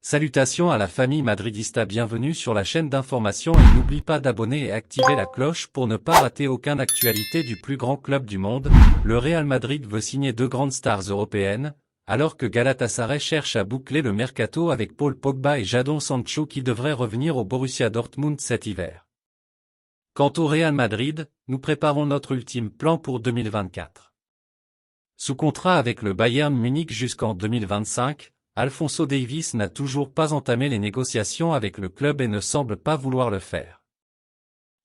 Salutations à la famille madridista, bienvenue sur la chaîne d'information et n'oublie pas d'abonner et activer la cloche pour ne pas rater aucune actualité du plus grand club du monde. Le Real Madrid veut signer deux grandes stars européennes, alors que Galatasaray cherche à boucler le mercato avec Paul Pogba et Jadon Sancho qui devraient revenir au Borussia Dortmund cet hiver. Quant au Real Madrid, nous préparons notre ultime plan pour 2024. Sous contrat avec le Bayern Munich jusqu'en 2025, Alphonso Davies n'a toujours pas entamé les négociations avec le club et ne semble pas vouloir le faire.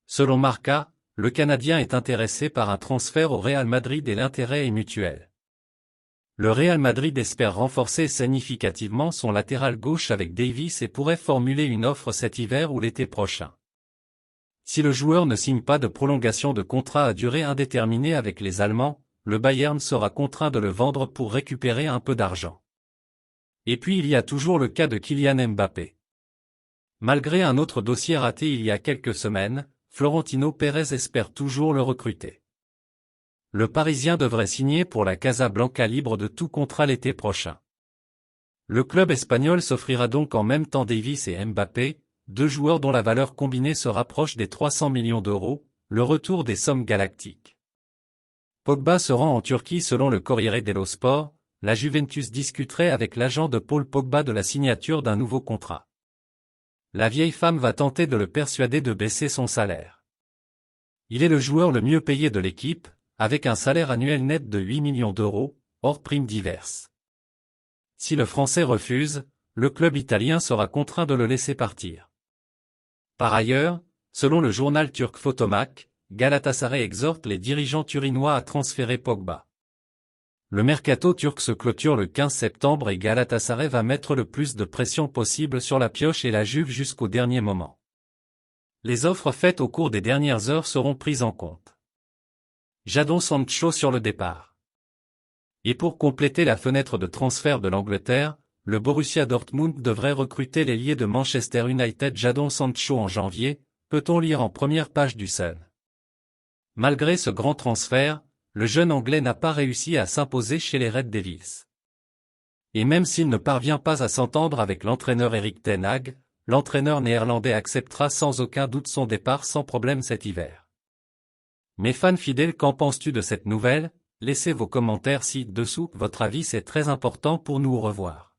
Selon Marca, le Canadien est intéressé par un transfert au Real Madrid et l'intérêt est mutuel. Le Real Madrid espère renforcer significativement son latéral gauche avec Davies et pourrait formuler une offre cet hiver ou l'été prochain. Si le joueur ne signe pas de prolongation de contrat à durée indéterminée avec les Allemands, le Bayern sera contraint de le vendre pour récupérer un peu d'argent. Et puis il y a toujours le cas de Kylian Mbappé. Malgré un autre dossier raté il y a quelques semaines, Florentino Pérez espère toujours le recruter. Le Parisien devrait signer pour la Casablanca libre de tout contrat l'été prochain. Le club espagnol s'offrira donc en même temps Davies et Mbappé, deux joueurs dont la valeur combinée se rapproche des 300 millions d'euros, le retour des sommes galactiques. Pogba se rend en Turquie selon le Corriere dello Sport. La Juventus discuterait avec l'agent de Paul Pogba de la signature d'un nouveau contrat. La vieille femme va tenter de le persuader de baisser son salaire. Il est le joueur le mieux payé de l'équipe, avec un salaire annuel net de 8 millions d'euros, hors primes diverses. Si le Français refuse, le club italien sera contraint de le laisser partir. Par ailleurs, selon le journal turc Photomak, Galatasaray exhorte les dirigeants turinois à transférer Pogba. Le mercato turc se clôture le 15 septembre et Galatasaray va mettre le plus de pression possible sur la pioche et la Juve jusqu'au dernier moment. Les offres faites au cours des dernières heures seront prises en compte. Jadon Sancho sur le départ. Et pour compléter la fenêtre de transfert de l'Angleterre, le Borussia Dortmund devrait recruter l'ailier de Manchester United Jadon Sancho en janvier, peut-on lire en première page du Sun. Malgré ce grand transfert, le jeune Anglais n'a pas réussi à s'imposer chez les Red Devils. Et même s'il ne parvient pas à s'entendre avec l'entraîneur Erik ten Hag, l'entraîneur néerlandais acceptera sans aucun doute son départ sans problème cet hiver. Mes fans fidèles, qu'en penses-tu de cette nouvelle? Laissez vos commentaires ci-dessous, votre avis c'est très important pour nous. Au revoir.